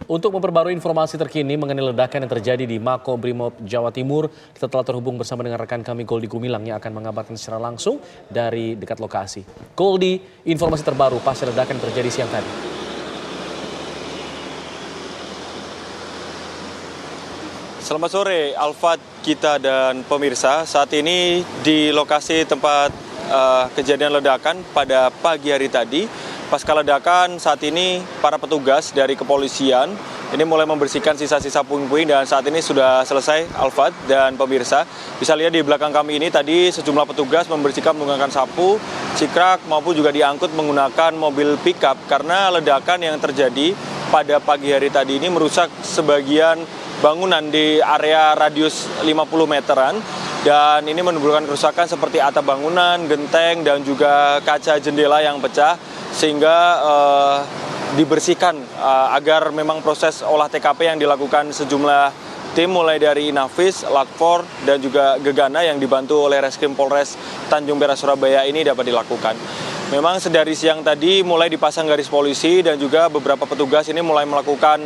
Untuk memperbarui informasi terkini mengenai ledakan yang terjadi di Mako Brimob, Jawa Timur, kita telah terhubung bersama dengan rekan kami Goldi Gumilang yang akan mengabarkan secara langsung dari dekat lokasi. Goldi, informasi terbaru pasca ledakan yang terjadi siang tadi. Selamat sore, Alfat, kita dan pemirsa. Saat ini di lokasi tempat kejadian ledakan pada pagi hari tadi. Pasca ledakan, saat ini para petugas dari kepolisian ini mulai membersihkan sisa-sisa puing-puing dan saat ini sudah selesai, Alfat dan pemirsa. Bisa lihat di belakang kami ini tadi sejumlah petugas membersihkan menggunakan sapu, cikrak maupun juga diangkut menggunakan mobil pickup karena ledakan yang terjadi pada pagi hari tadi ini merusak sebagian bangunan di area radius 50 meteran dan ini menimbulkan kerusakan seperti atap bangunan, genteng dan juga kaca jendela yang pecah sehingga dibersihkan agar memang proses olah TKP yang dilakukan sejumlah tim mulai dari Inavis, Lakfor dan juga Gegana yang dibantu oleh Reskrim Polres Tanjung Perak Surabaya ini dapat dilakukan. Memang sedari siang tadi mulai dipasang garis polisi dan juga beberapa petugas ini mulai melakukan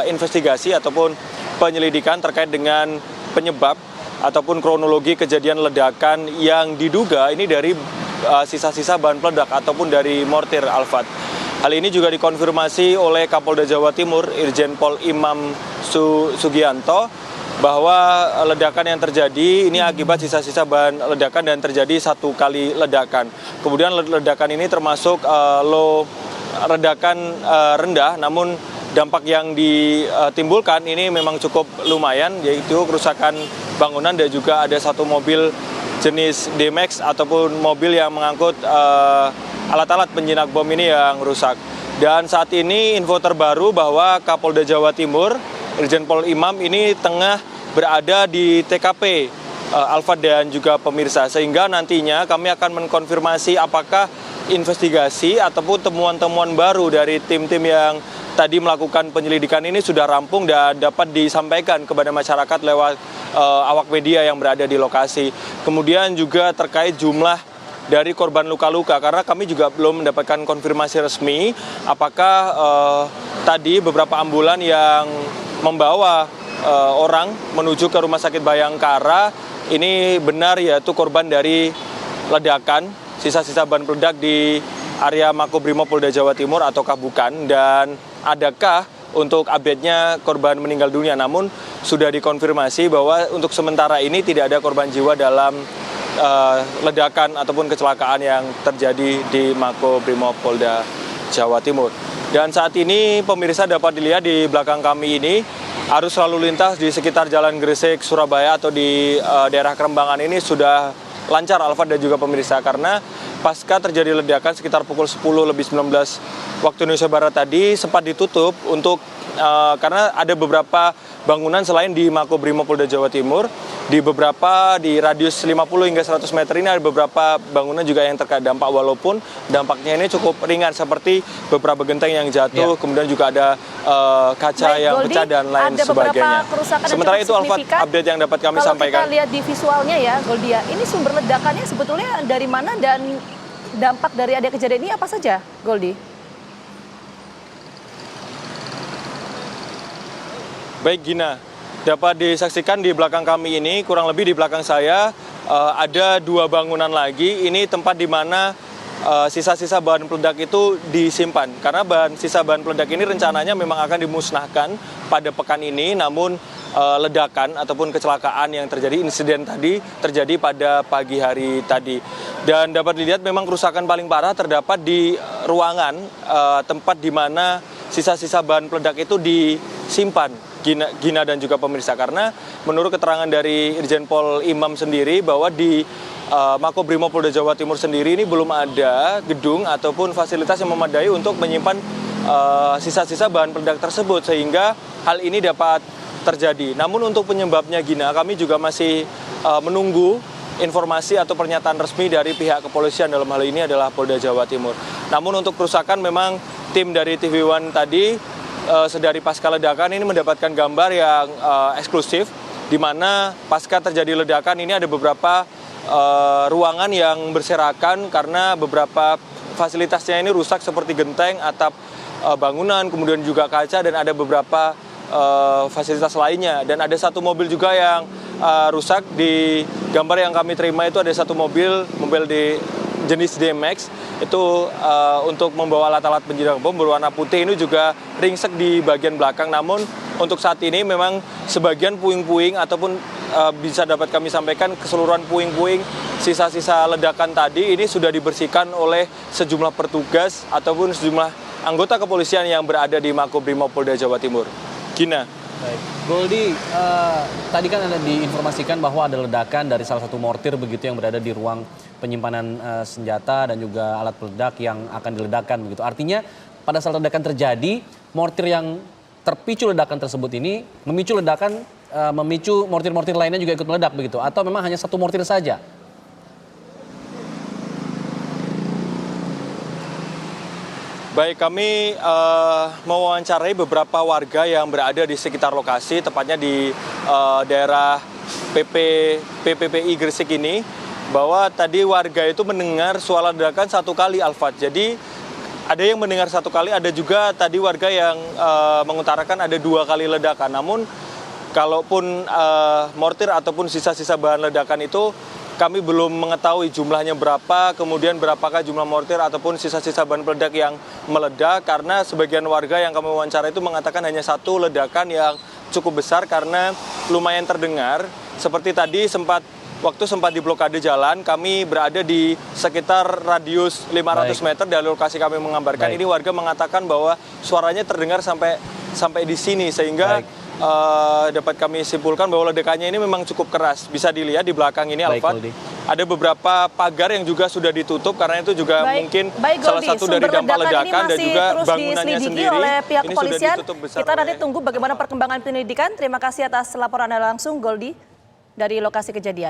investigasi ataupun penyelidikan terkait dengan penyebab ataupun kronologi kejadian ledakan yang diduga ini dari sisa-sisa bahan peledak ataupun dari mortir, Alfat. Hal ini juga dikonfirmasi oleh Kapolda Jawa Timur, Irjen Pol Imam Sugianto, bahwa ledakan yang terjadi ini akibat sisa-sisa bahan ledakan dan terjadi satu kali ledakan. Kemudian ledakan ini termasuk ledakan rendah, namun dampak yang ditimbulkan ini memang cukup lumayan, yaitu kerusakan bangunan dan juga ada satu mobil jenis D-Max ataupun mobil yang mengangkut alat-alat penjinak bom ini yang rusak. Dan saat ini info terbaru bahwa Kapolda Jawa Timur, Irjen Pol Imam ini tengah berada di TKP, Alfat dan juga pemirsa. Sehingga nantinya kami akan mengkonfirmasi apakah investigasi ataupun temuan-temuan baru dari tim-tim yang tadi melakukan penyelidikan ini sudah rampung dan dapat disampaikan kepada masyarakat lewat awak media yang berada di lokasi. Kemudian juga terkait jumlah dari korban luka-luka, karena kami juga belum mendapatkan konfirmasi resmi apakah tadi beberapa ambulan yang membawa orang menuju ke Rumah Sakit Bayangkara ini benar yaitu korban dari ledakan sisa-sisa bahan peledak di area Makobrimob Polda Jawa Timur ataukah bukan, dan adakah untuk update-nya korban meninggal dunia. Namun sudah dikonfirmasi bahwa untuk sementara ini tidak ada korban jiwa dalam ledakan ataupun kecelakaan yang terjadi di Makobrimob Polda Jawa Timur. Dan saat ini pemirsa dapat dilihat di belakang kami ini arus lalu lintas di sekitar Jalan Gresik Surabaya atau di daerah Kerembangan ini sudah lancar, Alfat dan juga pemirsa, karena pasca terjadi ledakan sekitar pukul 10:19 waktu Indonesia Barat tadi sempat ditutup untuk karena ada beberapa bangunan selain di Makobrimob Polda Jawa Timur, di beberapa di radius 50 hingga 100 meter ini ada beberapa bangunan juga yang terkena dampak, walaupun dampaknya ini cukup ringan seperti beberapa genteng yang jatuh, kemudian juga ada kaca yang pecah dan lain sebagainya. Sementara itu Alfat, update yang dapat kami sampaikan. Kalau kita lihat di visualnya ya Goldia, ini sumber ledakannya sebetulnya dari mana dan dampak dari ada kejadian ini apa saja, Goldi? Baik Gina, dapat disaksikan di belakang kami ini, kurang lebih di belakang saya ada dua bangunan lagi. Ini tempat di mana sisa-sisa bahan peledak itu disimpan. Karena sisa bahan peledak ini rencananya memang akan dimusnahkan pada pekan ini, namun ledakan ataupun kecelakaan yang terjadi, insiden tadi terjadi pada pagi hari tadi. Dan dapat dilihat memang kerusakan paling parah terdapat di ruangan tempat di mana sisa-sisa bahan peledak itu disimpan. Gina dan juga pemirsa, karena menurut keterangan dari Irjen Pol Imam sendiri bahwa di Makobrimob Polda Jawa Timur sendiri ini belum ada gedung ataupun fasilitas yang memadai untuk menyimpan sisa-sisa bahan peledak tersebut sehingga hal ini dapat terjadi. Namun untuk penyebabnya Gina, kami juga masih menunggu informasi atau pernyataan resmi dari pihak kepolisian, dalam hal ini adalah Polda Jawa Timur. Namun untuk kerusakan memang tim dari TV One tadi sedari pasca ledakan ini mendapatkan gambar yang eksklusif, di mana pasca terjadi ledakan ini ada beberapa ruangan yang berserakan karena beberapa fasilitasnya ini rusak seperti genteng, atap bangunan, kemudian juga kaca, dan ada beberapa fasilitas lainnya. Dan ada satu mobil juga yang rusak. Di gambar yang kami terima itu ada satu mobil di jenis D-Max itu untuk membawa alat-alat penjinak bom berwarna putih, ini juga ringsek di bagian belakang. Namun untuk saat ini memang sebagian puing-puing ataupun bisa dapat kami sampaikan keseluruhan puing-puing sisa-sisa ledakan tadi ini sudah dibersihkan oleh sejumlah petugas ataupun sejumlah anggota kepolisian yang berada di Makobrimob Polda Jawa Timur. Gina. Baik, Goldi, tadi kan ada diinformasikan bahwa ada ledakan dari salah satu mortir begitu yang berada di ruang penyimpanan senjata dan juga alat peledak yang akan diledakkan begitu. Artinya pada saat ledakan terjadi, mortir yang terpicu ledakan tersebut ini memicu ledakan, memicu mortir-mortir lainnya juga ikut meledak begitu, atau memang hanya satu mortir saja? Baik, kami mewawancarai beberapa warga yang berada di sekitar lokasi, tepatnya di daerah PPPI Gresik ini, bahwa tadi warga itu mendengar suara ledakan satu kali, Alfat. Jadi ada yang mendengar satu kali, ada juga tadi warga yang mengutarakan ada 2 kali ledakan. Namun kalaupun mortir ataupun sisa-sisa bahan ledakan itu kami belum mengetahui jumlahnya berapa, kemudian berapakah jumlah mortir ataupun sisa-sisa bahan peledak yang meledak, karena sebagian warga yang kami wawancara itu mengatakan hanya satu ledakan yang cukup besar karena lumayan terdengar. Seperti tadi waktu sempat diblokade jalan, kami berada di sekitar radius 500 meter dari lokasi kami mengabarkan. Ini warga mengatakan bahwa suaranya terdengar sampai di sini, sehingga dapat kami simpulkan bahwa ledakannya ini memang cukup keras. Bisa dilihat di belakang ini, Alfat, ada beberapa pagar yang juga sudah ditutup karena itu juga mungkin salah satu dari dampak ledakan, dan juga bangunannya sendiri oleh pihak ini kepolisian. sudah ditutup besar. Kita nanti tunggu bagaimana perkembangan penyelidikan. Terima kasih atas laporan Anda langsung, Goldi, dari lokasi kejadian.